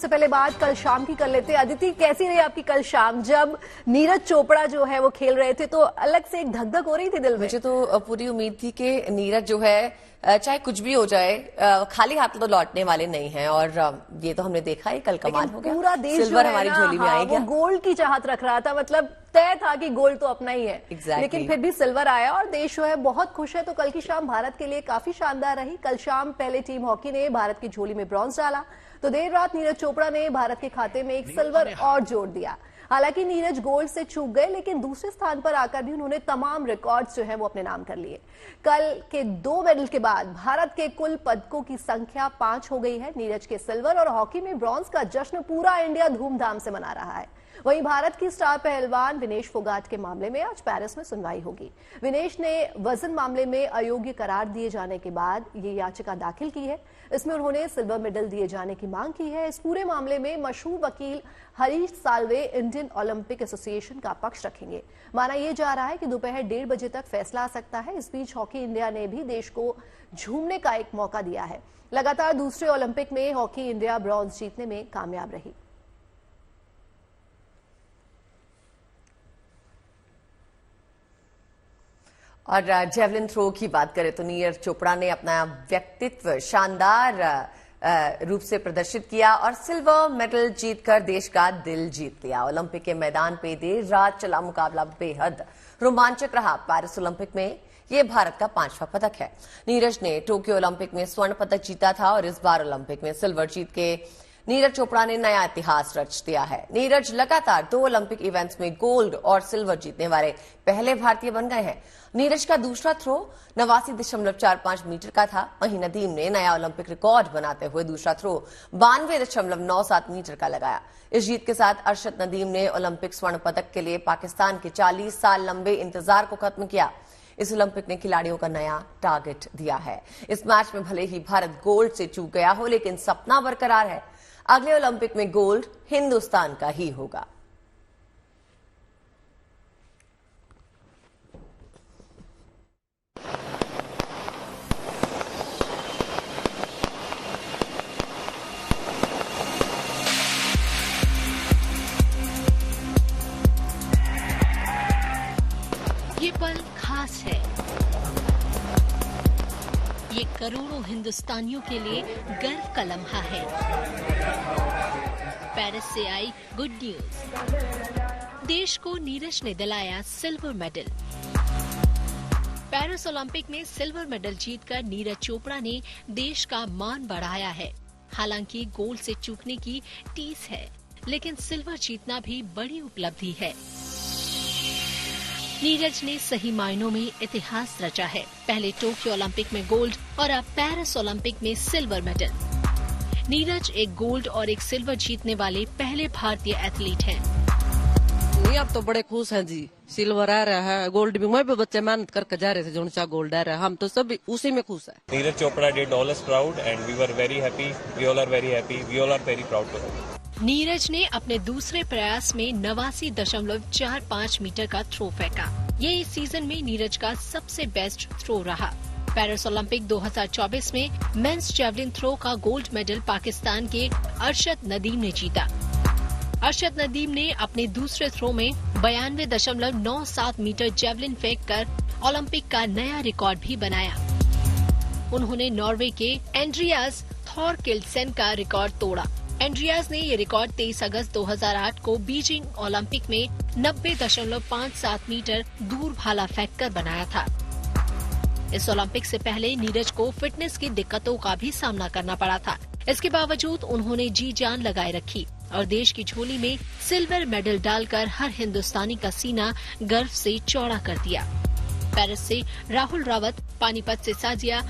सबसे पहले बात कल शाम की कर लेते हैं। अदिति, कैसी रही आपकी कल शाम? जब नीरज चोपड़ा जो है वो खेल रहे थे तो अलग से एक धक धक हो रही थी दिल में। मुझे तो पूरी उम्मीद थी कि नीरज जो है चाहे कुछ भी हो जाए खाली हाथ तो लौटने वाले नहीं हैं, और ये तो हमने देखा ही, कल कमाल हो गया। पूरा देश सिल्वर हमारी झोली में आई, वो गोल्ड की चाहत रख रहा था, मतलब तय था कि गोल्ड तो अपना ही है। लेकिन फिर भी सिल्वर आया और देश जो है बहुत खुश है। तो कल की शाम भारत के लिए काफी शानदार रही। कल शाम पहले टीम हॉकी ने भारत की झोली में ब्रॉन्ज डाला तो देर रात नीरज चोपड़ा ने भारत के खाते में एक सिल्वर और जोड़ दिया। हालांकि नीरज गोल्ड से चूक गए, लेकिन दूसरे स्थान पर आकर भी उन्होंने तमाम रिकॉर्ड्स जो है वो अपने नाम कर लिए। कल के 2 मेडल के बाद भारत के कुल पदकों की संख्या 5 हो गई है। नीरज के सिल्वर और हॉकी में ब्रॉन्ज का जश्न पूरा इंडिया धूमधाम से मना रहा है। वहीं भारत की स्टार पहलवान विनेश फोगाट के मामले में आज पेरिस में सुनवाई होगी। विनेश ने वजन मामले में अयोग्य करार दिए जाने के बाद ये याचिका दाखिल की है। इसमें उन्होंने सिल्वर मेडल दिए जाने की मांग की है। इस पूरे मामले में मशहूर वकील Harish Salve Indian Olympic association का पक्ष रखेंगे। माना यह जा रहा है कि दोपहर 1:30 बजे तक फैसला आ सकता है। इस बीच हॉकी इंडिया ने भी देश को झूमने का एक मौका दिया है। लगातार दूसरे ओलंपिक में हॉकी इंडिया ब्रॉन्ज जीतने में कामयाब रही। और जेवलिन थ्रो की बात करें तो नीरज चोपड़ा ने अपना व्यक्तित्व शानदार रूप से प्रदर्शित किया और सिल्वर मेडल जीतकर देश का दिल जीत लिया। ओलंपिक के मैदान पे देर रात चला मुकाबला बेहद रोमांचक रहा। पेरिस ओलंपिक में ये भारत का 5वां पदक है। नीरज ने टोक्यो ओलंपिक में स्वर्ण पदक जीता था और इस बार ओलंपिक में सिल्वर जीत के नीरज चोपड़ा ने नया इतिहास रच दिया है। नीरज लगातार 2 ओलंपिक इवेंट्स में गोल्ड और सिल्वर जीतने वाले पहले भारतीय बन गए हैं। नीरज का दूसरा थ्रो 89.45 मीटर का था। वहीं नदीम ने नया ओलंपिक रिकॉर्ड बनाते हुए दूसरा थ्रो 92.97 मीटर का लगाया। इस जीत के साथ अरशद नदीम ने ओलंपिक स्वर्ण पदक के लिए पाकिस्तान के 40 साल लंबे इंतजार को खत्म किया। इस ओलंपिक ने खिलाड़ियों का नया टारगेट दिया है। इस मैच में भले ही भारत गोल्ड से चूक गया हो, लेकिन सपना बरकरार है। अगले ओलंपिक में गोल्ड हिंदुस्तान का ही होगा। ये पल खास है। ये करोड़ों हिंदुस्तानियों के लिए गर्व का लम्हा है। पेरिस से आई गुड न्यूज। देश को नीरज ने दिलाया सिल्वर मेडल। पेरिस ओलंपिक में सिल्वर मेडल जीतकर नीरज चोपड़ा ने देश का मान बढ़ाया है। हालांकि गोल्ड से चूकने की टीस है, लेकिन सिल्वर जीतना भी बड़ी उपलब्धि है। नीरज ने सही मायनों में इतिहास रचा है। पहले टोक्यो ओलंपिक में गोल्ड और अब पेरिस ओलंपिक में सिल्वर मेडल। नीरज एक गोल्ड और एक सिल्वर जीतने वाले पहले भारतीय एथलीट हैं। नहीं, अब तो बड़े खुश हैं जी। सिल्वर आ रहा है, गोल्ड भी। मैं भी बच्चे मेहनत करके जा रहे थे, जो सा गोल्ड आ रहा है, हम तो सब उसी में खुश है। Neeraj Chopra did all us proud and we were very happy. We all are very happy. We all are very proud to him. Neeraj ने अपने दूसरे प्रयास में 89.45 मीटर का थ्रो फेंका। ये इस सीजन में नीरज का सबसे बेस्ट थ्रो रहा। पेरिस ओलंपिक 2024 में मेंस जेवलिन थ्रो का गोल्ड मेडल पाकिस्तान के अरशद नदीम ने जीता। अरशद नदीम ने अपने दूसरे थ्रो में 92.97 मीटर जेवलिन फेंककर ओलंपिक का नया रिकॉर्ड भी बनाया। उन्होंने नॉर्वे के एंड्रियास थॉरकिल्डसेन का रिकॉर्ड तोड़ा। एंड्रियास ने ये रिकॉर्ड 23 अगस्त 2008 को बीजिंग ओलंपिक में 90.57 मीटर दूर भाला फेंककर बनाया था। इस ओलंपिक से पहले नीरज को फिटनेस की दिक्कतों का भी सामना करना पड़ा था। इसके बावजूद उन्होंने जी जान लगाए रखी और देश की झोली में सिल्वर मेडल डालकर हर हिंदुस्तानी का सीना गर्व से चौड़ा कर दिया। पेरिस से राहुल रावत, पानीपत से साजिया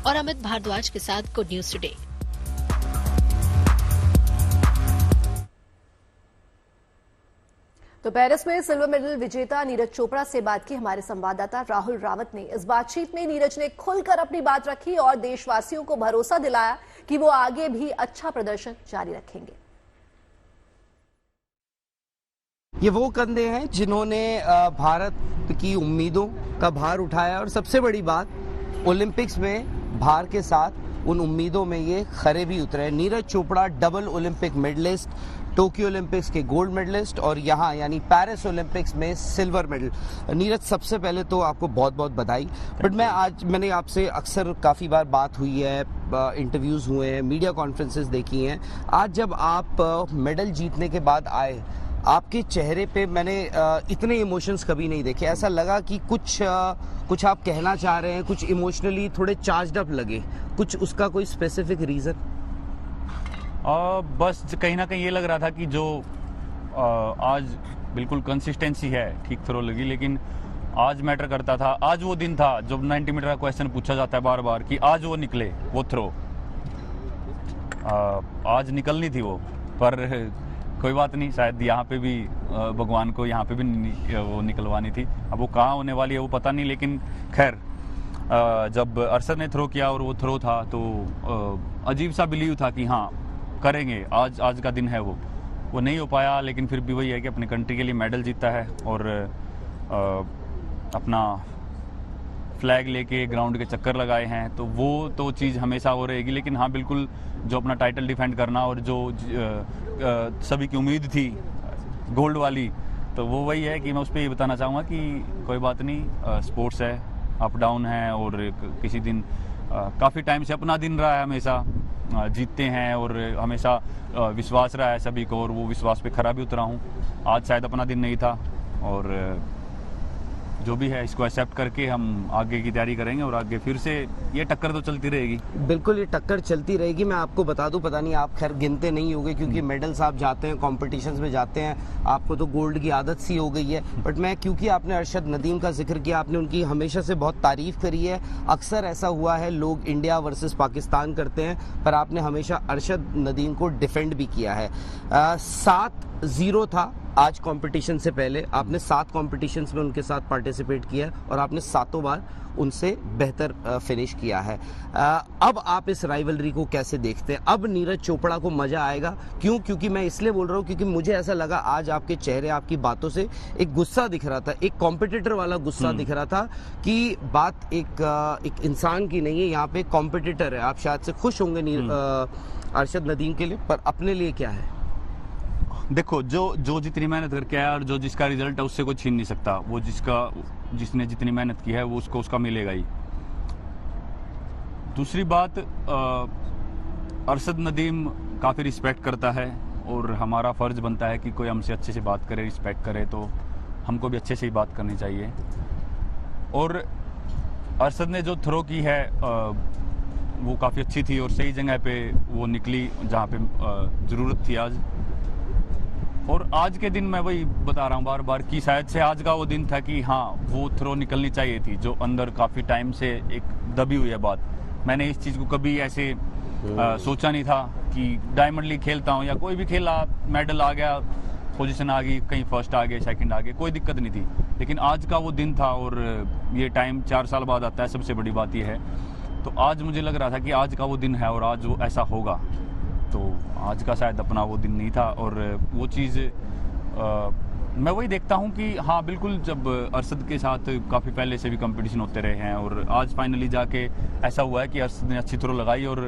और अमित भारद्वाज के साथ गुड न्यूज टुडे। तो पेरिस में सिल्वर मेडल विजेता नीरज चोपड़ा से बात की हमारे संवाददाता राहुल रावत ने। इस बातचीत में नीरज ने खुलकर अपनी बात रखी और देशवासियों को भरोसा दिलाया कि वो आगे भी अच्छा प्रदर्शन जारी रखेंगे। ये वो कंधे हैं जिन्होंने भारत की उम्मीदों का भार उठाया और सबसे बड़ी बात, ओलंपिक्स में भार के साथ उन उम्मीदों में ये खरे भी उतरे। Neeraj Chopra double Olympic medallist, Tokyo Olympics के गोल्ड मेडलिस्ट और यहाँ यानी पेरिस ओलंपिक्स में सिल्वर मेडल। नीरज, सबसे पहले तो आपको बहुत बहुत बधाई। बट मैंने आपसे अक्सर काफ़ी बार बात हुई है, इंटरव्यूज़ हुए हैं, मीडिया कॉन्फ्रेंसेस देखी हैं। आज जब आप मेडल जीतने के बाद आए, आपके चेहरे पे मैंने इतने इमोशंस कभी नहीं देखे। ऐसा लगा कि कुछ आप कहना चाह रहे हैं, कुछ इमोशनली थोड़े चार्ज्ड अप लगे। कुछ उसका कोई स्पेसिफिक रीज़न? बस कहीं ना कहीं ये लग रहा था कि जो आज बिल्कुल कंसिस्टेंसी है, ठीक थ्रो लगी, लेकिन आज मैटर करता था। आज वो दिन था जब 90 मीटर का क्वेश्चन पूछा जाता है बार बार कि आज वो निकले वो थ्रो। आज निकलनी थी वो, पर कोई बात नहीं, शायद यहाँ पे भी भगवान को यहाँ पे भी वो निकलवानी थी। अब वो कहाँ होने वाली है वो पता नहीं, लेकिन खैर जब अरशद ने थ्रो किया और वो थ्रो था तो अजीब सा बिलीव था कि हाँ करेंगे, आज का दिन है। वो नहीं हो पाया, लेकिन फिर भी वही है कि अपने कंट्री के लिए मेडल जीता है और अपना फ्लैग लेके ग्राउंड के चक्कर लगाए हैं, तो वो तो चीज़ हमेशा हो रहेगी। लेकिन हाँ बिल्कुल, जो अपना टाइटल डिफेंड करना और जो सभी की उम्मीद थी गोल्ड वाली, तो वो वही है कि मैं उस पर ये बताना चाहूँगा कि कोई बात नहीं, स्पोर्ट्स है, अप डाउन है और किसी दिन काफ़ी टाइम से अपना दिन रहा है, हमेशा जीतते हैं और हमेशा विश्वास रहा है सभी को, और वो विश्वास पे खरा भी उतरा हूँ। आज शायद अपना दिन नहीं था और जो भी है इसको एक्सेप्ट करके हम आगे की तैयारी करेंगे और आगे फिर से ये टक्कर तो चलती रहेगी। बिल्कुल, ये टक्कर चलती रहेगी। मैं आपको बता दूं, पता नहीं आप खैर गिनते नहीं होंगे क्योंकि मेडल्स आप जाते हैं, कॉम्पिटिशन्स में जाते हैं, आपको तो गोल्ड की आदत सी हो गई है। बट मैं, क्योंकि आपने अरशद नदीम का जिक्र किया, आपने उनकी हमेशा से बहुत तारीफ करी है। अक्सर ऐसा हुआ है, लोग इंडिया वर्सेस पाकिस्तान करते हैं, पर आपने हमेशा अरशद नदीम को डिफेंड भी किया है। 7-0 था आज कंपटीशन से पहले। आपने 7 कॉम्पिटिशन्स में उनके साथ पार्टिसिपेट किया है और आपने 7 बार उनसे बेहतर फिनिश किया है। अब आप इस राइवलरी को कैसे देखते हैं? अब नीरज चोपड़ा को मजा आएगा? क्यों? क्योंकि मैं इसलिए बोल रहा हूँ क्योंकि मुझे ऐसा लगा आज आपके चेहरे, आपकी बातों से एक गुस्सा दिख रहा था, एक कॉम्पिटिटर वाला गुस्सा दिख रहा था कि बात एक इंसान की नहीं है, यहाँ पे कॉम्पिटिटर है। आप शायद से खुश होंगे अरशद नदीम के लिए, पर अपने लिए क्या है? देखो, जो जितनी मेहनत करके आया और जो जिसका रिजल्ट है उससे कोई छीन नहीं सकता। वो जिसने जितनी मेहनत की है वो उसका मिलेगा ही। दूसरी बात, अरशद नदीम काफ़ी रिस्पेक्ट करता है और हमारा फ़र्ज बनता है कि कोई हमसे अच्छे से बात करे, रिस्पेक्ट करे, तो हमको भी अच्छे से ही बात करनी चाहिए। और अरशद ने जो थ्रो की है वो काफ़ी अच्छी थी और सही जगह पे वो निकली जहाँ पे ज़रूरत थी आज। और आज के दिन मैं वही बता रहा हूँ बार बार कि शायद से आज का वो दिन था कि हाँ वो थ्रो निकलनी चाहिए थी, जो अंदर काफ़ी टाइम से एक दबी हुई है बात। मैंने इस चीज़ को कभी ऐसे सोचा नहीं था कि डायमंड लीग खेलता हूँ या कोई भी खेला, मेडल आ गया, पोजीशन आ गई, कहीं फर्स्ट आ गए, सेकंड आ गए, कोई दिक्कत नहीं थी। लेकिन आज का वो दिन था और ये टाइम 4 साल बाद आता है, सबसे बड़ी बात ये है। तो आज मुझे लग रहा था कि आज का वो दिन है और आज वो ऐसा होगा। तो आज का शायद अपना वो दिन नहीं था और वो चीज़ मैं वही देखता हूँ कि हाँ बिल्कुल, जब अरशद के साथ काफ़ी पहले से भी कंपटीशन होते रहे हैं और आज फाइनली जाके ऐसा हुआ है कि अरशद ने अच्छी थ्रो लगाई और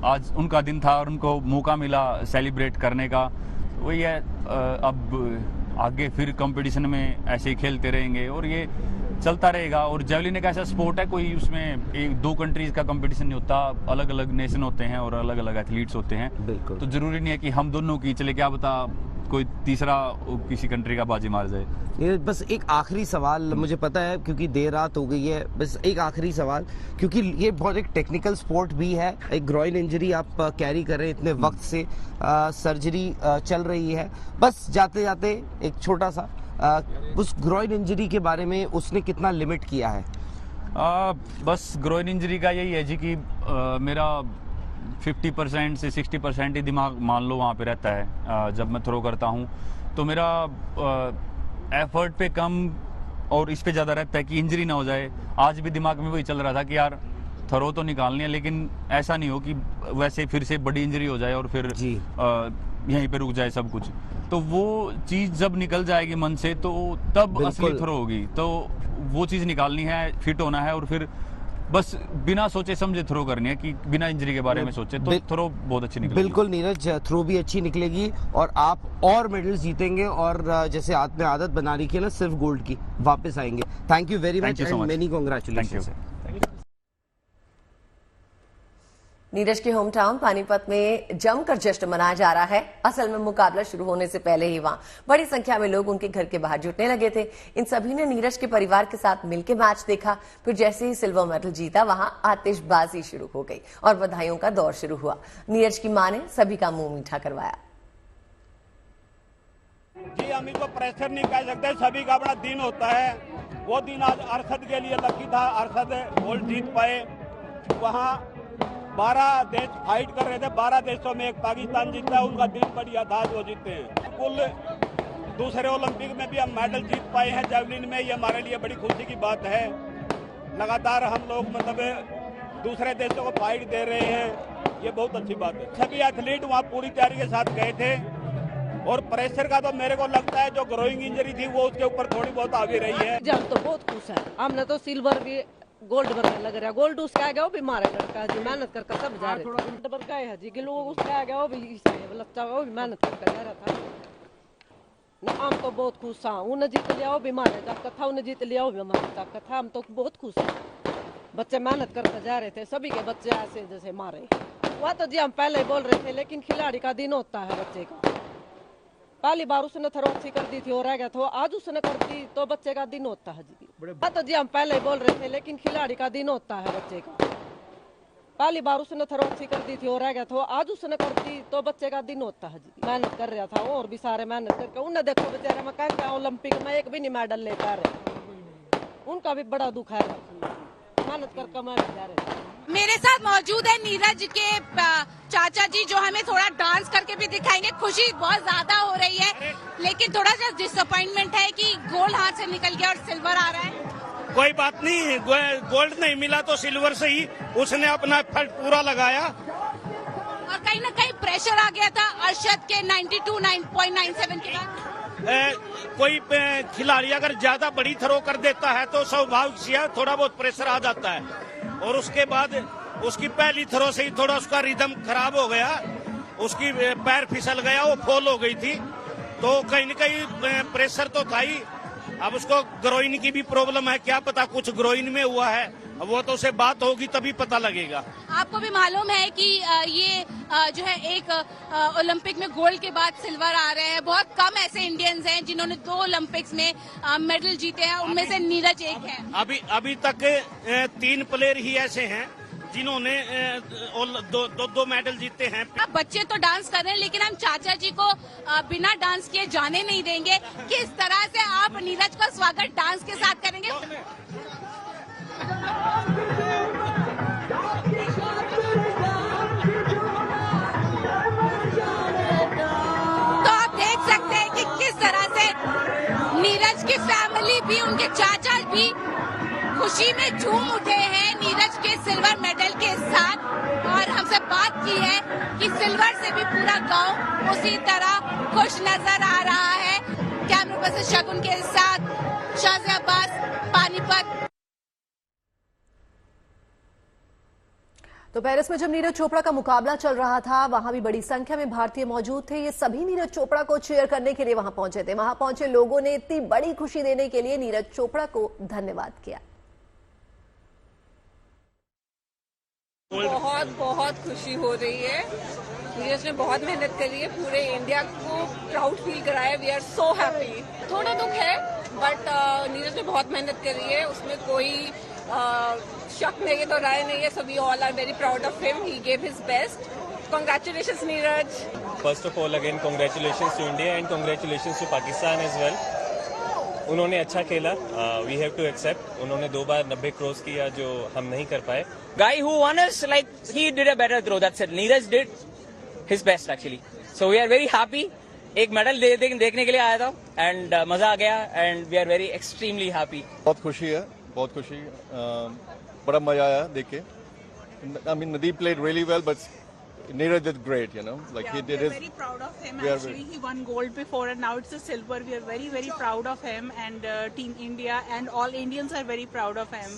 आज उनका दिन था और उनको मौका मिला सेलिब्रेट करने का। वही है, अब आगे फिर कंपटीशन में ऐसे ही खेलते रहेंगे और ये चलता रहेगा। और जेवलिन एक ऐसा स्पोर्ट है, कोई उसमें 1-2 कंट्रीज का कंपटीशन नहीं होता, अलग अलग नेशन होते हैं और अलग अलग एथलीट्स होते हैं। बिल्कुल, तो जरूरी नहीं है कि हम दोनों की चले, क्या बता कोई तीसरा किसी कंट्री का बाजी मार जाए। ये बस एक आखिरी सवाल, मुझे पता है क्योंकि देर रात हो गई है, बस एक आखिरी सवाल, क्योंकि ये बहुत एक टेक्निकल स्पोर्ट भी है। एक ग्रॉइन इंजरी आप कैरी कर रहे हैं इतने वक्त से, सर्जरी चल रही है। बस जाते जाते एक छोटा सा, उस ग्रॉइन इंजरी के बारे में उसने कितना लिमिट किया है? बस ग्रॉइन इंजरी का यही है जी कि मेरा 50% से 60% ही दिमाग मान लो वहाँ पे रहता है। जब मैं थ्रो करता हूँ तो मेरा एफर्ट पे कम और इस पे ज़्यादा रहता है कि इंजरी ना हो जाए। आज भी दिमाग में वही चल रहा था कि यार थ्रो तो निकालनी है, लेकिन ऐसा नहीं हो कि वैसे फिर से बड़ी इंजरी हो जाए और फिर यहीं पे रुक जाए सब कुछ। तो वो चीज़ जब निकल जाएगी मन से तो तब असली थ्रो होगी। तो वो चीज़ निकालनी है, फिट होना है और फिर बस बिना सोचे समझे थ्रो करनी है, कि बिना इंजरी के बारे में सोचे, तो थ्रो बहुत अच्छी निकलेगी। बिल्कुल नीरज, थ्रो भी अच्छी निकलेगी और आप और मेडल्स जीतेंगे और जैसे आपने आदत बना रखी है ना सिर्फ गोल्ड की, वापस आएंगे। Thank you very much and many congratulations. Neeraj के होम टाउन पानीपत में जमकर जश्न मनाया जा रहा है। असल में मुकाबला शुरू होने से पहले ही वहां बड़ी संख्या में लोग उनके घर के बाहर जुटने लगे थे। इन सभी ने नीरज के परिवार के साथ मिलकर मैच देखा। फिर जैसे ही सिल्वर मेडल जीता वहां आतिशबाजी शुरू हो गई और बधाइयों का दौर शुरू हुआ। नीरज की मां ने सभी का मुंह मीठा करवाया। जी हम इसको प्रेशर नहीं कह सकते, सभी का बड़ा दिन होता है। वो दिन आज अरशद के लिए लकी था, अरशद गोल्ड जीत पाए। वहाँ 12 देश फाइट कर रहे थे, 12 देशों में एक पाकिस्तान जीता, उनका दिन बढ़िया था, वो जीते हैं। कुल दूसरे ओलंपिक में भी हम मेडल जीत पाए हैं जेवलिन में, ये हमारे लिए बड़ी खुशी की बात है। लगातार हम लोग मतलब दूसरे देशों को फाइट दे रहे हैं, ये बहुत अच्छी बात है। सभी एथलीट वहाँ पूरी तैयारी के साथ गए थे और प्रेशर का तो मेरे को लगता है जो ग्रोइंग इंजरी थी वो उसके ऊपर थोड़ी बहुत आ भी रही है। हम तो बहुत खुश है, हमने तो सिल्वर भी गोल्ड बनने लग रहा है। गोल्ड उसका आ गया वो भी मारे लड़का जी, मेहनत करके सब जा रहे थे। गोल्ड गए है जी कि लोग उसका आ गया वो भी बच्चा वो भी मेहनत करके जा रहा था ना। हम तो बहुत खुश था, उन्हें जीत लिया वो भी मारे जाकर था, उन्हें जीत लिया वो भी हमारे जाकर था। हम तो बहुत खुश हैं, बच्चे मेहनत करके जा रहे थे, सभी के बच्चे ऐसे जैसे मारे। वह तो जी हम पहले ही बोल रहे थे, लेकिन खिलाड़ी का दिन होता है बच्चे का। पहली बार उसने थ्रो अच्छी कर दी थी और रह गया था, आज उसने कर दी तो बच्चे का दिन होता है जी। तो जी हम पहले ही बोल रहे थे, लेकिन खिलाड़ी का दिन होता है बच्चे का। पहली बार उसने थ्रो अच्छी कर दी थी और रह गया था, आज उसने कर दी तो बच्चे का दिन होता है जी। मेहनत कर रहा था और भी सारे मेहनत करके, उन्हें देखो बेचारे में कहते ओलंपिक में एक भी नहीं मेडल ले पा रहे, उनका भी बड़ा दुख है। मेहनत करके मैं जा रहे। मेरे साथ मौजूद है नीरज के चाचा जी, जो हमें थोड़ा डांस करके भी दिखाएंगे। खुशी बहुत ज्यादा हो रही है, लेकिन थोड़ा सा डिसअपॉइंटमेंट है कि गोल्ड हाथ से निकल गया और सिल्वर आ रहा है। कोई बात नहीं, गोल्ड नहीं मिला तो सिल्वर से ही उसने अपना एफर्ट पूरा लगाया। और कहीं ना कहीं प्रेशर आ गया था अरशद के 92.97 के बाद। कोई खिलाड़ी अगर ज्यादा बड़ी थ्रो कर देता है तो स्वाभाविक सी है थोड़ा बहुत प्रेशर आ जाता है, और उसके बाद उसकी पहली थ्रो से ही थोड़ा उसका रिदम खराब हो गया, उसकी पैर फिसल गया, वो फॉल हो गई थी, तो कहीं न कहीं प्रेशर तो था ही। अब उसको ग्रोइन की भी प्रॉब्लम है, क्या पता कुछ ग्रोइन में हुआ है, वो तो उसे बात होगी तभी पता लगेगा। आपको भी मालूम है कि ये जो है एक ओलंपिक में गोल्ड के बाद सिल्वर आ रहे हैं। बहुत कम ऐसे इंडियंस हैं जिन्होंने 2 ओलंपिक्स में मेडल जीते हैं, उनमें से नीरज एक है। अभी तक 3 प्लेयर ही ऐसे हैं जिन्होंने दो मेडल जीते हैं। अब बच्चे तो डांस कर रहे हैं, लेकिन हम चाचा जी को बिना डांस किए जाने नहीं देंगे। किस तरह से आप नीरज का स्वागत डांस के साथ करेंगे? तो आप देख सकते हैं कि किस तरह से नीरज की फैमिली भी, उनके चाचा भी खुशी में झूम उठे हैं नीरज के सिल्वर मेडल के साथ। और हमसे बात की है कि सिल्वर से भी पूरा गांव उसी तरह खुश नजर आ रहा है। कैमरा पर्सन शगुन के साथ शाज़िया अब्बास, पानीपत। तो पेरिस में जब नीरज चोपड़ा का मुकाबला चल रहा था, वहां भी बड़ी संख्या में भारतीय मौजूद थे। ये सभी नीरज चोपड़ा को चीयर करने के लिए वहां पहुंचे थे। वहां पहुंचे लोगों ने इतनी बड़ी खुशी देने के लिए नीरज चोपड़ा को धन्यवाद किया। बहुत बहुत खुशी हो रही है। नीरज ने बहुत मेहनत करी है, पूरे इंडिया को प्राउड फील कराया। We are so happy. थोड़ा दुख है, बट नीरज ने बहुत मेहनत करी है, उसमें कोई शक नहीं है, तो राय नहीं है। सभी all are very proud of him. He gave his best. Congratulations Neeraj. First of all again congratulations to India and congratulations to Pakistan as well. उन्होंने अच्छा खेला, वी हैव टू एक्सेप्ट। उन्होंने 2 बार 90 क्रॉस किया जो हम नहीं कर पाए। Guy who won us, like, he did a better throw. That's it. Neeraj did his best actually. So we are very happy. एक मेडल देखने के लिए आया था एंड मजा आ गया and we are very extremely happy. बहुत खुशी है, बहुत खुशी। बड़ा मजा आया देख के। I mean, Nadeem played really well, but Neeraj did great, you know, like he did we are his. very proud of him. we are Actually, he won gold before, and now it's a silver. We are very, very proud of him, and Team India and all Indians are very proud of him.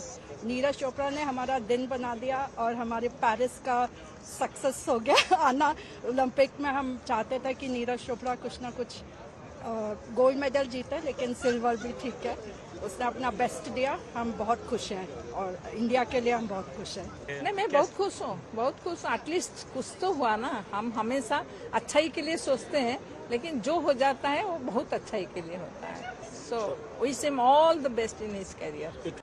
Neeraj Chopra ने हमारा दिन बना दिया और हमारे Paris का success हो गया आना ओलंपिक में। हम चाहते थे कि नीरज चोपड़ा कुछ ना कुछ गोल्ड मेडल जीते, लेकिन सिल्वर भी ठीक है। उसने अपना बेस्ट दिया, हम बहुत खुश हैं और इंडिया के लिए हम बहुत खुश हैं। नहीं, मैं बहुत खुश हूँ, बहुत खुश। एटलीस्ट कुछ तो हुआ ना। हम हमेशा अच्छाई के लिए सोचते हैं, लेकिन जो हो जाता है वो बहुत अच्छाई के लिए होता है। So wish him all the best in his career.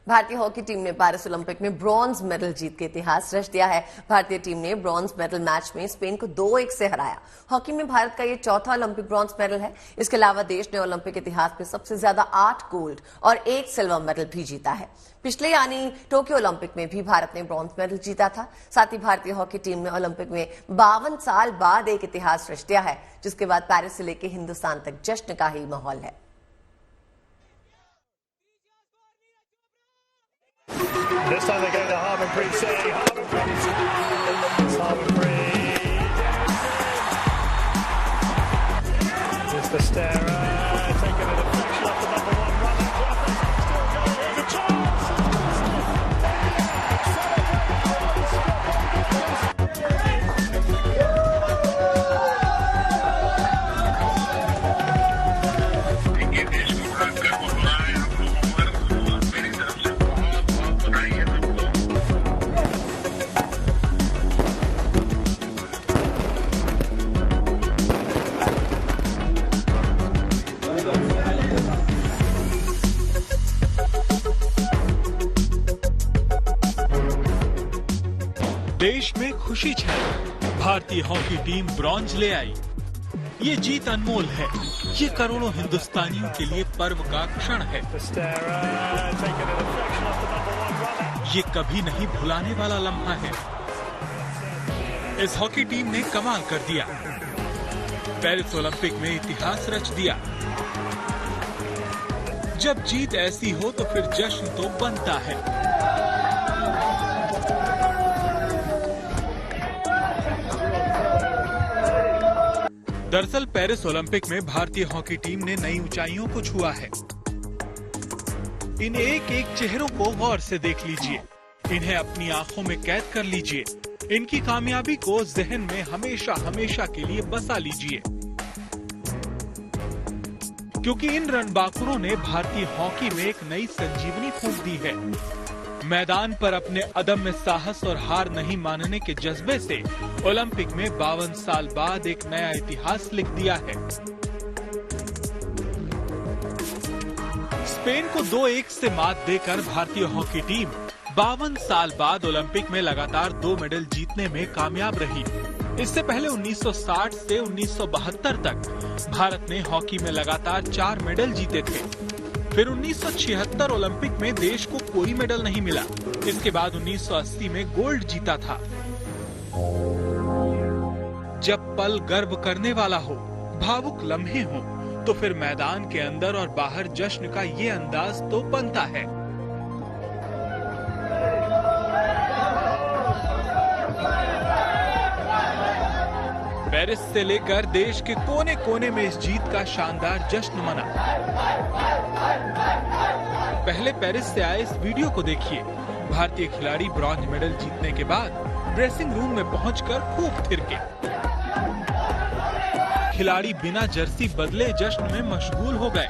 भारतीय हॉकी टीम ने पेरिस ओलंपिक में ब्रॉन्ज मेडल जीत के इतिहास रच दिया है। भारतीय टीम ने ब्रॉन्ज मेडल मैच में स्पेन को 2-1 से हराया। हॉकी में भारत का ये चौथा ओलंपिक ब्रॉन्ज मेडल है। इसके अलावा देश ने ओलंपिक इतिहास में सबसे ज्यादा 8 गोल्ड और 1 सिल्वर मेडल भी जीता है। पिछले यानी टोक्यो ओलंपिक में भी भारत ने ब्रॉन्ज मेडल जीता था। साथ ही भारतीय हॉकी टीम ने ओलंपिक में 52 साल बाद एक इतिहास रच दिया है, जिसके बाद पेरिस से लेकर हिंदुस्तान तक जश्न का ही माहौल है। This time they go to Harmanpreet Singh. Harmanpreet. Just the stare. Taking a deflection off the number 1 runner. Still going. There's a chance. देश में खुशी छाई। भारतीय हॉकी टीम ब्रॉन्ज ले आई। ये जीत अनमोल है। ये करोड़ों हिंदुस्तानियों के लिए पर्व का क्षण है। ये कभी नहीं भुलाने वाला लम्हा है। इस हॉकी टीम ने कमाल कर दिया। पेरिस ओलंपिक में इतिहास रच दिया। जब जीत ऐसी हो तो फिर जश्न तो बनता है। दरअसल पेरिस ओलंपिक में भारतीय हॉकी टीम ने नई ऊंचाइयों को छुआ है। इन एक एक चेहरों को गौर से देख लीजिए। इन्हें अपनी आंखों में कैद कर लीजिए। इनकी कामयाबी को जहन में हमेशा हमेशा के लिए बसा लीजिए, क्योंकि इन रणबांकुरों ने भारतीय हॉकी में एक नई संजीवनी फूंक दी है। मैदान पर अपने अदम्य साहस और हार नहीं मानने के जज्बे से ओलंपिक में 52 साल बाद एक नया इतिहास लिख दिया है। स्पेन को 2-1 से मात देकर भारतीय हॉकी टीम 52 साल बाद ओलंपिक में लगातार 2 मेडल जीतने में कामयाब रही। इससे पहले 1960 से 1972 तक भारत ने हॉकी में लगातार 4 मेडल जीते थे। फिर 1976 ओलंपिक में देश को कोई मेडल नहीं मिला। इसके बाद 1980 में गोल्ड जीता था। जब पल गर्व करने वाला हो, भावुक लम्हे हो, तो फिर मैदान के अंदर और बाहर जश्न का ये अंदाज तो बनता है। पेरिस से लेकर देश के कोने कोने में इस जीत का शानदार जश्न मना। पहले पेरिस से आए इस वीडियो को देखिए। भारतीय खिलाड़ी ब्रॉन्ज मेडल जीतने के बाद ड्रेसिंग रूम में पहुंचकर खूब थिरके। खिलाड़ी बिना जर्सी बदले जश्न में मशगूल हो गए।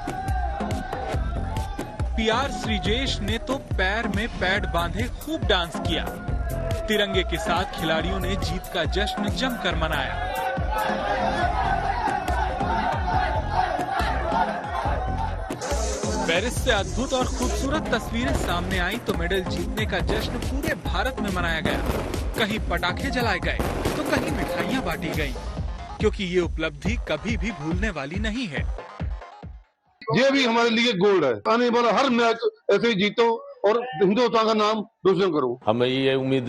पीआर श्रीजेश ने तो पैर में पैड बांधे खूब डांस किया। तिरंगे के साथ खिलाड़ियों ने जीत का जश्न जमकर मनाया। पेरिस से अद्भुत और खूबसूरत तस्वीरें सामने आई तो मेडल जीतने का जश्न पूरे भारत में मनाया गया। कहीं पटाखे जलाए गए तो कहीं मिठाइयां बांटी गईं, क्योंकि ये उपलब्धि कभी भी भूलने वाली नहीं है। ये भी हमारे लिए गोल्ड है। आने वाला हर मैच ऐसे ही जीतो और हिंदुस्तान का नाम रोशन करो। हमें ये उम्मीद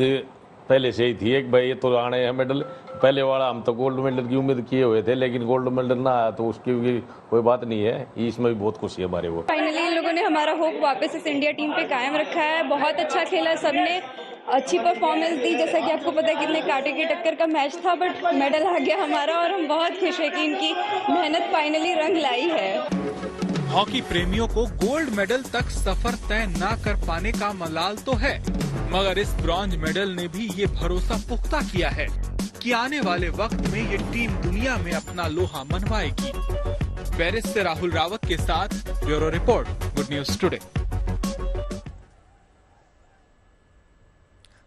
पहले से ही थी एक भाई ये तो आने हैं मेडल। पहले वाला हम तो गोल्ड मेडल की उम्मीद किए हुए थे, लेकिन गोल्ड मेडल ना आया तो उसकी भी कोई बात नहीं है। इसमें भी बहुत खुशी है हमारे को। फाइनली इन लोगों ने हमारा होप वापस इस इंडिया टीम पे कायम रखा है। बहुत अच्छा खेला सबने। अच्छी परफॉर्मेंस दी। जैसा कि आपको पता है कितने कांटे की टक्कर का मैच था, बट मेडल आ गया हमारा और हम बहुत खुश हैं कि इनकी मेहनत फाइनली रंग लाई है। हॉकी प्रेमियों को गोल्ड मेडल तक सफर तय न कर पाने का मलाल तो है, मगर इस ब्रॉन्ज मेडल ने भी ये भरोसा पुख्ता किया है कि आने वाले वक्त में ये टीम दुनिया में अपना लोहा मनवाएगी। पेरिस से राहुल रावत के साथ bureau report, good news today.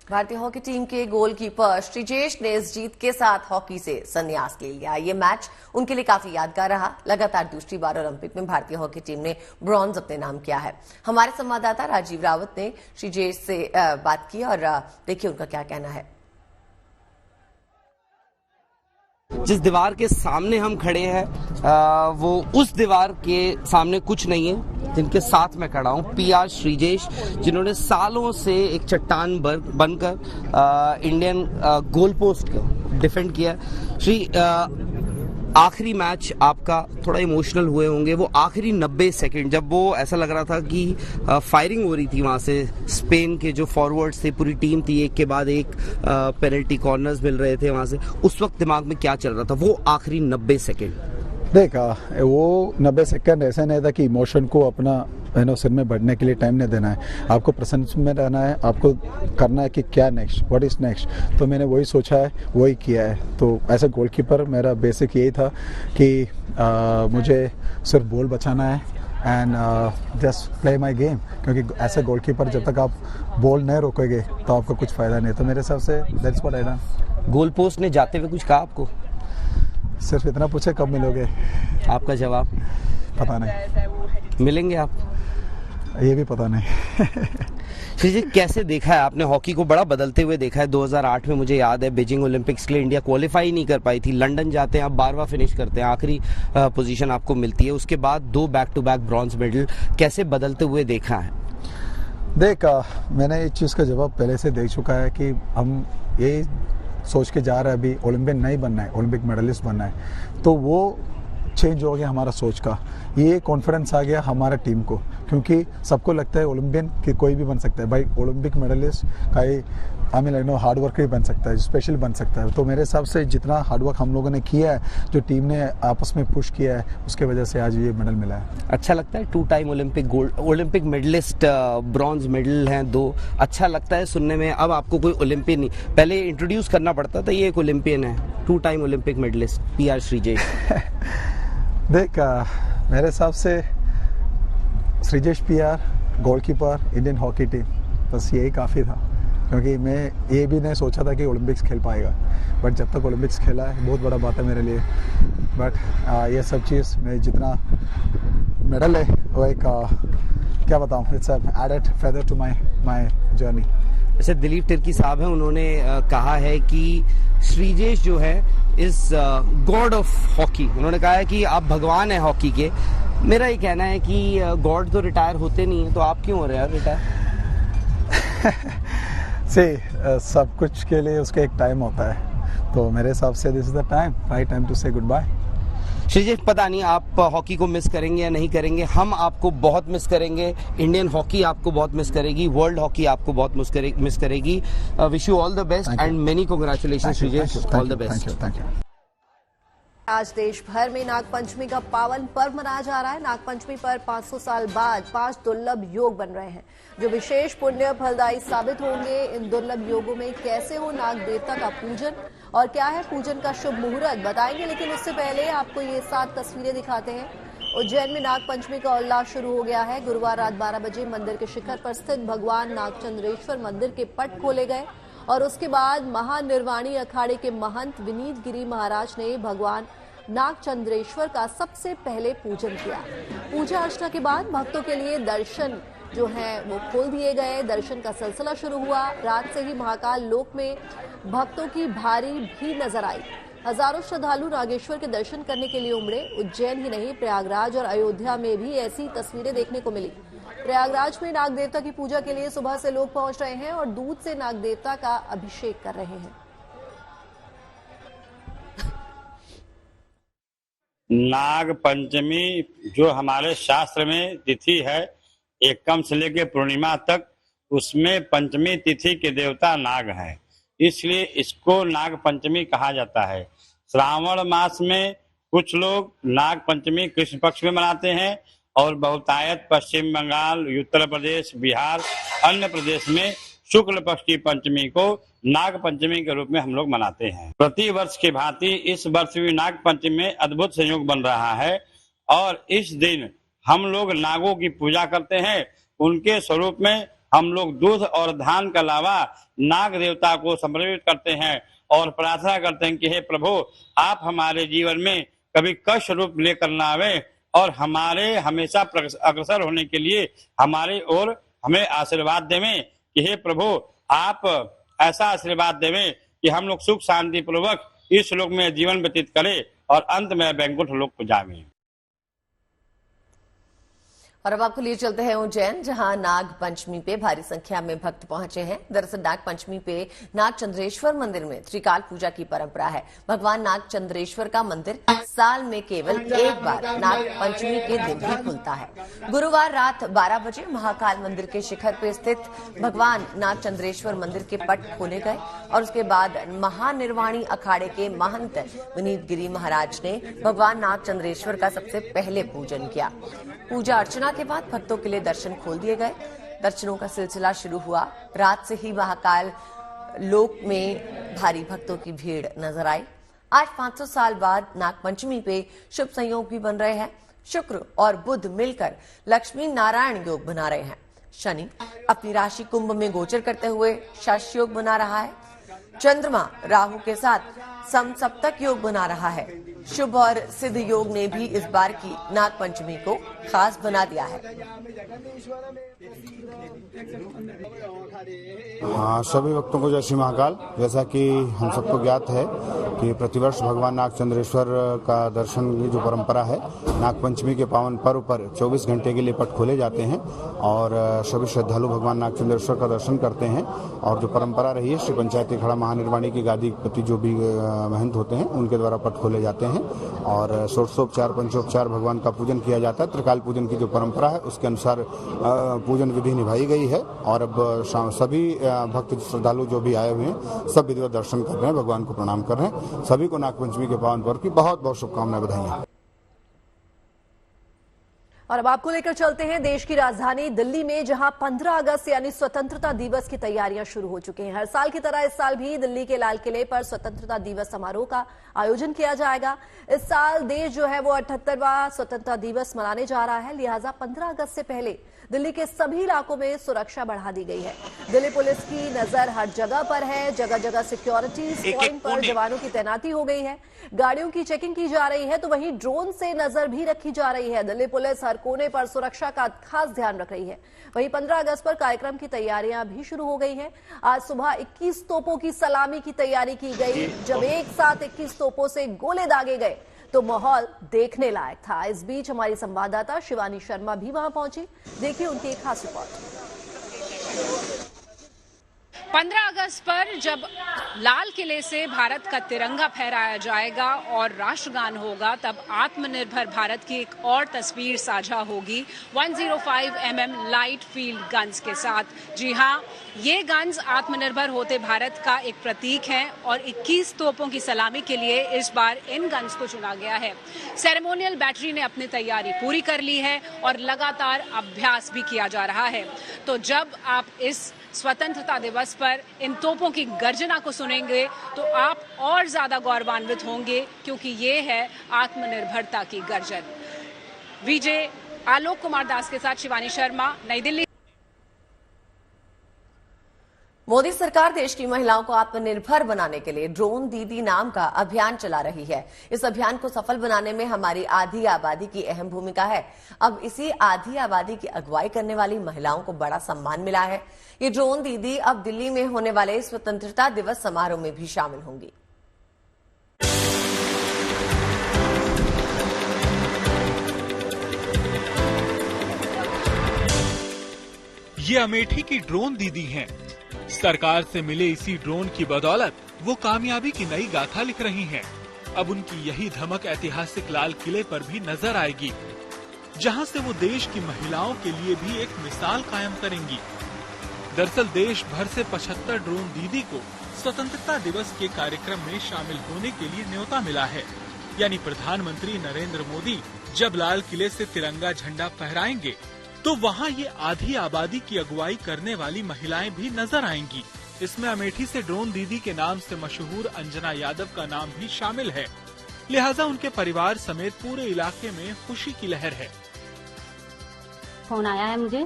भारतीय हॉकी टीम के गोलकीपर श्रीजेश ने इस जीत के साथ हॉकी से संन्यास ले लिया। ये मैच उनके लिए काफी यादगार रहा। लगातार दूसरी बार ओलंपिक में भारतीय हॉकी टीम ने ब्रॉन्ज अपने नाम किया है। हमारे संवाददाता राजीव रावत ने श्रीजेश से बात की और देखिए उनका क्या कहना है। जिस दीवार के सामने हम खड़े हैं वो उस दीवार के सामने कुछ नहीं है जिनके साथ मैं खड़ा हूँ। PR श्रीजेश, जिन्होंने सालों से एक चट्टान बनकर इंडियन गोल पोस्ट को डिफेंड किया। श्री, आखिरी मैच आपका थोड़ा इमोशनल हुए होंगे। वो आखिरी 90 सेकंड जब वो ऐसा लग रहा था कि फायरिंग हो रही थी वहां से, स्पेन के जो फॉरवर्ड्स थे, पूरी टीम थी, एक के बाद एक पेनल्टी कॉर्नर्स मिल रहे थे वहां से, उस वक्त दिमाग में क्या चल रहा था वो आखिरी 90 सेकंड? देखा, वो 90 सेकंड ऐसा नहीं था कि इमोशन को अपना सिर में बढ़ने के लिए टाइम नहीं देना है। आपको प्रेजेंस में रहना है, आपको करना है कि क्या नेक्स्ट, व्हाट इज नेक्स्ट। तो मैंने वही सोचा है, वही किया है। तो एज ए गोलकीपर मेरा बेसिक यही था कि मुझे सिर्फ बॉल बचाना है and just play my game, क्योंकि ऐसे गोलकीपर जब तक आप बॉल नहीं रोकोगे तो आपको कुछ फायदा नहीं। तो मेरे हिसाब से that's what I done. Goal post ने जाते हुए कुछ कहा आपको? सिर्फ इतना पूछे कब मिलोगे? आपका जवाब? पता नहीं। मिलेंगे आप? ये भी पता नहीं। जी, कैसे देखा है आपने हॉकी को? बड़ा बदलते हुए देखा है। 2008 में मुझे याद है बीजिंग ओलंपिक्स के लिए इंडिया क्वालिफाई नहीं कर पाई थी। लंदन जाते हैं, आप 12वां फिनिश करते हैं, आखिरी पोजीशन आपको मिलती है। उसके बाद 2 back to back bronze medal, कैसे बदलते हुए देखा है? देखा, मैंने इस चीज़ का जवाब पहले से देख चुका है कि हम ये सोच के जा रहे हैं अभी ओलंपियन नहीं बनना है, ओलंपिक मेडलिस्ट बनना है। तो वो चेंज हो गया हमारा सोच का। ये कॉन्फिडेंस आ गया हमारा टीम को, क्योंकि सबको लगता है ओलंपियन कि कोई भी बन सकता है। भाई ओलंपिक मेडलिस्ट का हार्ड वर्क ही बन सकता है, स्पेशल बन सकता है। तो मेरे हिसाब से जितना हार्ड वर्क हम लोगों ने किया है, जो टीम ने आपस में पुश किया है, उसके वजह से आज ये मेडल मिला है। अच्छा लगता है? 2 time Olympic medallist, bronze medal हैं 2। अच्छा लगता है सुनने में? अब आपको कोई ओलंपियन नहीं, पहले इंट्रोड्यूस करना पड़ता था, ये एक ओलंपियन है, 2 time Olympic medallist PR Sreejesh. देख, मेरे हिसाब से Sreejesh PR, goalkeeper, Indian hockey team, बस यही काफ़ी था। क्योंकि मैं ये भी नहीं सोचा था कि ओलंपिक्स खेल पाएगा, बट जब तक ओलंपिक्स खेला है बहुत बड़ा बात है मेरे लिए। बट ये सब चीज़ में जितना मेडल है वो एक क्या बताऊँ, it's added feather to my journey. जैसे दिलीप तिर्की साहब हैं, उन्होंने कहा है कि श्रीजेश जो है इज गॉड ऑफ हॉकी। उन्होंने कहा है कि आप भगवान हैं हॉकी के। मेरा ये कहना है कि गॉड तो रिटायर होते नहीं है, तो आप क्यों हो रहे हैं रिटायर? सब कुछ के लिए उसका एक टाइम होता है, तो मेरे हिसाब से this is the time, right time to say good bye. Sreejesh, पता नहीं आप हॉकी को मिस करेंगे या नहीं करेंगे, हम आपको बहुत मिस करेंगे, इंडियन हॉकी आपको बहुत मिस करेगी, वर्ल्ड हॉकी आपको बहुत मिस करेगी। Wish you all the best and many congratulations Sreejesh, all the best. Thank you. आज देश भर में नागपंचमी का पावन पर्व मनाया जा रहा है। नागपंचमी पर 500 साल बाद 5 दुर्लभ योग बन रहे हैं, जो विशेष पुण्य फलदायी साबित होंगे। इन दुर्लभ योगों में कैसे हो नाग देवता का पूजन और क्या है पूजन का शुभ मुहूर्त बताएंगे, लेकिन उससे पहले आपको ये 7 तस्वीरें दिखाते हैं। उज्जैन में नागपंचमी का उल्लास शुरू हो गया है। गुरुवार रात 12 बजे मंदिर के शिखर पर स्थित भगवान नागचंद्रेश्वर मंदिर के पट खोले गए और उसके बाद महानिर्वाणी अखाड़े के महंत विनीत गिरी महाराज ने भगवान नागचंद्रेश्वर का सबसे पहले पूजन किया। पूजा अर्चना के बाद भक्तों के लिए दर्शन जो है वो खोल दिए गए। दर्शन का सिलसिला शुरू हुआ। रात से ही महाकाल लोक में भक्तों की भारी भीड़ नजर आई। हजारों श्रद्धालु नागेश्वर के दर्शन करने के लिए उमड़े। उज्जैन ही नहीं, प्रयागराज और अयोध्या में भी ऐसी तस्वीरें देखने को मिली। प्रयागराज में नाग देवता की पूजा के लिए सुबह से लोग पहुंच रहे हैं और दूध से नाग देवता का अभिषेक कर रहे हैं। नाग पंचमी जो हमारे शास्त्र में तिथि है, एकम से लेकर पूर्णिमा तक, उसमें पंचमी तिथि के देवता नाग हैं, इसलिए इसको नाग पंचमी कहा जाता है। श्रावण मास में कुछ लोग नाग पंचमी कृष्ण पक्ष में मनाते हैं और बहुतायत पश्चिम बंगाल, उत्तर प्रदेश, बिहार, अन्य प्रदेश में शुक्ल पक्ष की पंचमी को नाग पंचमी के रूप में हम लोग मनाते हैं। प्रति वर्ष की भांति इस वर्ष भी नाग पंचमी में अद्भुत संयोग बन रहा है और इस दिन हम लोग नागों की पूजा करते हैं। उनके स्वरूप में हम लोग दूध और धान के अलावा नाग देवता को समर्पित करते हैं और प्रार्थना करते हैं कि हे प्रभु, आप हमारे जीवन में कभी कष्ट रूप लेकर ना आवे और हमारे हमेशा अग्रसर होने के लिए हमारे ओर हमें आशीर्वाद देवें कि हे प्रभु, आप ऐसा आशीर्वाद देवें कि हम लोग सुख शांति पूर्वक इस लोक में जीवन व्यतीत करें और अंत में वैकुंठ लोक को जावें। और अब आपको लिए चलते हैं उज्जैन, जहां नाग पंचमी पे भारी संख्या में भक्त पहुंचे हैं। दरअसल नाग पंचमी पे नाग चंद्रेश्वर मंदिर में त्रिकाल पूजा की परंपरा है। भगवान नाग चंद्रेश्वर का मंदिर साल में केवल एक बार नाग पंचमी के दिन ही खुलता है। गुरुवार रात 12 बजे महाकाल मंदिर के शिखर पे स्थित भगवान नाग चंद्रेश्वर मंदिर के पट खोले गए और उसके बाद महानिर्वाणी अखाड़े के महंत विनीत गिरी महाराज ने भगवान नाग चंद्रेश्वर का सबसे पहले पूजन किया। पूजा अर्चना के बाद भक्तों के लिए दर्शन खोल दिए गए। दर्शनों का सिलसिला शुरू हुआ। रात से ही महाकाल लोक में भारी भक्तों की भीड़ नजर आई। आज 500 साल बाद नाग पंचमी पे शुभ संयोग भी बन रहे हैं। शुक्र और बुध मिलकर लक्ष्मी नारायण योग बना रहे हैं। शनि अपनी राशि कुंभ में गोचर करते हुए शश योग बना रहा है। चंद्रमा राहु के साथ समसप्तक योग बना रहा है। शुभ और सिद्ध योग ने भी इस बार की नाग पंचमी को खास बना दिया है। हाँ, सभी भक्तों को जय श्री महाकाल। जैसा कि हम सबको ज्ञात है कि प्रतिवर्ष भगवान नाग चंद्रेश्वर का दर्शन की जो परंपरा है, नाग पंचमी के पावन पर्व पर 24 घंटे के लिए पट खोले जाते हैं और सभी श्रद्धालु भगवान नाग चंद्रेश्वर का दर्शन करते हैं। और जो परंपरा रही है, श्री पंचायती खड़ा महानिर्वाणी की गादी पति जो भी महंत होते हैं उनके द्वारा पट खोले जाते हैं और षोडशोपचार पंचोपचार भगवान का पूजन किया जाता है। त्रिकाल पूजन की जो परंपरा है उसके अनुसार पूजन विधि निभाई गई है और अब सभी भक्त श्रद्धालु जो भी आए हुए हैं सब विधिवत दर्शन कर रहे हैं, भगवान को प्रणाम कर रहे हैं। सभी को नागपंचमी के पावन पर्व की बहुत बहुत शुभकामनाएं, बधाइयां। और अब आपको लेकर चलते हैं देश की राजधानी दिल्ली में, जहां 15 अगस्त यानी स्वतंत्रता दिवस की तैयारियां शुरू हो चुकी हैं। हर साल की तरह इस साल भी दिल्ली के लाल किले पर स्वतंत्रता दिवस समारोह का आयोजन किया जाएगा। इस साल देश जो है वो 78वां स्वतंत्रता दिवस मनाने जा रहा है, लिहाजा 15 अगस्त से पहले दिल्ली के सभी इलाकों में सुरक्षा बढ़ा दी गई है। दिल्ली पुलिस की नजर हर जगह पर है। जगह जगह सिक्योरिटी पॉइंट पर जवानों की तैनाती हो गई है। गाड़ियों की चेकिंग की जा रही है, तो वहीं ड्रोन से नजर भी रखी जा रही है। दिल्ली पुलिस हर कोने पर सुरक्षा का खास ध्यान रख रही है। वहीं 15 अगस्त पर कार्यक्रम की तैयारियां भी शुरू हो गई हैं। आज सुबह 21 तोपों की सलामी की तैयारी की गई। जब एक साथ 21 तोपों से गोले दागे गए तो माहौल देखने लायक था। इस बीच हमारी संवाददाता शिवानी शर्मा भी वहां पहुंची। देखिए उनकी एक खास रिपोर्ट। 15 अगस्त पर जब लाल किले से भारत का तिरंगा फहराया जाएगा और राष्ट्रगान होगा, तब आत्मनिर्भर भारत की एक और तस्वीर साझा होगी 105 mm लाइट फील्ड गन्स के साथ। जी हां, ये गन्स आत्मनिर्भर होते भारत का एक प्रतीक है और 21 तोपों की सलामी के लिए इस बार इन गन्स को चुना गया है। सेरेमोनियल बैटरी ने अपनी तैयारी पूरी कर ली है और लगातार अभ्यास भी किया जा रहा है। तो जब आप इस स्वतंत्रता दिवस पर इन तोपों की गर्जना को सुनेंगे तो आप और ज्यादा गौरवान्वित होंगे, क्योंकि ये है आत्मनिर्भरता की गर्जन। विजय आलोक कुमार दास के साथ शिवानी शर्मा, नई दिल्ली। मोदी सरकार देश की महिलाओं को आत्मनिर्भर बनाने के लिए ड्रोन दीदी नाम का अभियान चला रही है। इस अभियान को सफल बनाने में हमारी आधी आबादी की अहम भूमिका है। अब इसी आधी आबादी की अगुवाई करने वाली महिलाओं को बड़ा सम्मान मिला है। ये ड्रोन दीदी अब दिल्ली में होने वाले स्वतंत्रता दिवस समारोह में भी शामिल होंगी। ये अमेठी की ड्रोन दीदी हैं। सरकार से मिले इसी ड्रोन की बदौलत वो कामयाबी की नई गाथा लिख रही हैं। अब उनकी यही धमक ऐतिहासिक लाल किले पर भी नजर आएगी, जहां से वो देश की महिलाओं के लिए भी एक मिसाल कायम करेंगी। दरअसल देश भर से 75 ड्रोन दीदी को स्वतंत्रता दिवस के कार्यक्रम में शामिल होने के लिए न्योता मिला है। यानी प्रधानमंत्री नरेंद्र मोदी जब लाल किले से तिरंगा झंडा फहराएंगे तो वहाँ ये आधी आबादी की अगुवाई करने वाली महिलाएं भी नजर आएंगी। इसमें अमेठी से ड्रोन दीदी के नाम से मशहूर अंजना यादव का नाम भी शामिल है। लिहाजा उनके परिवार समेत पूरे इलाके में खुशी की लहर है। फोन आया है मुझे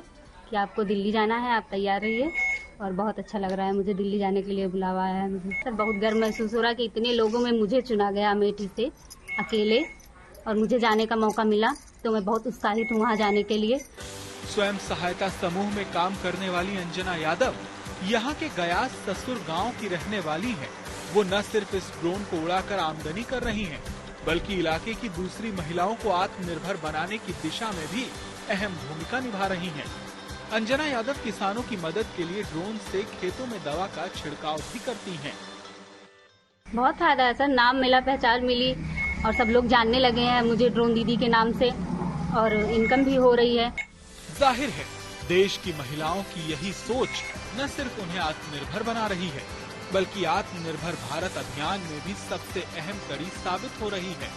कि आपको दिल्ली जाना है, आप तैयार रहिए, और बहुत अच्छा लग रहा है मुझे दिल्ली जाने के लिए बुलावा आया है मुझे। सर बहुत गर्व महसूस हो रहा है कि इतने लोगों में मुझे चुना गया अमेठी से अकेले, और मुझे जाने का मौका मिला, तो मैं बहुत उत्साहित हूँ वहाँ जाने के लिए। स्वयं सहायता समूह में काम करने वाली अंजना यादव यहाँ के गयास ससुर गांव की रहने वाली हैं। वो न सिर्फ इस ड्रोन को उड़ाकर आमदनी कर रही हैं, बल्कि इलाके की दूसरी महिलाओं को आत्मनिर्भर बनाने की दिशा में भी अहम भूमिका निभा रही हैं। अंजना यादव किसानों की मदद के लिए ड्रोन से खेतों में दवा का छिड़काव भी करती हैं। बहुत फायदा है सर, नाम मिला, पहचान मिली, और सब लोग जानने लगे हैं मुझे ड्रोन दीदी के नाम से, और इनकम भी हो रही है। जाहिर है देश की महिलाओं की यही सोच न सिर्फ उन्हें आत्मनिर्भर बना रही है, बल्कि आत्मनिर्भर भारत अभियान में भी सबसे अहम कड़ी साबित हो रही है।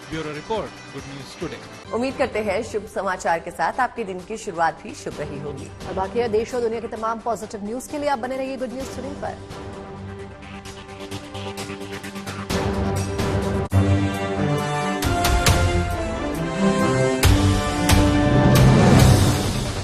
Bureau report, good news today. उम्मीद करते हैं शुभ समाचार के साथ आपके दिन की शुरुआत भी शुभ रही होगी। और बाकी देश और दुनिया के तमाम पॉजिटिव न्यूज के लिए आप बने रहिए गुड न्यूज टुडे पर।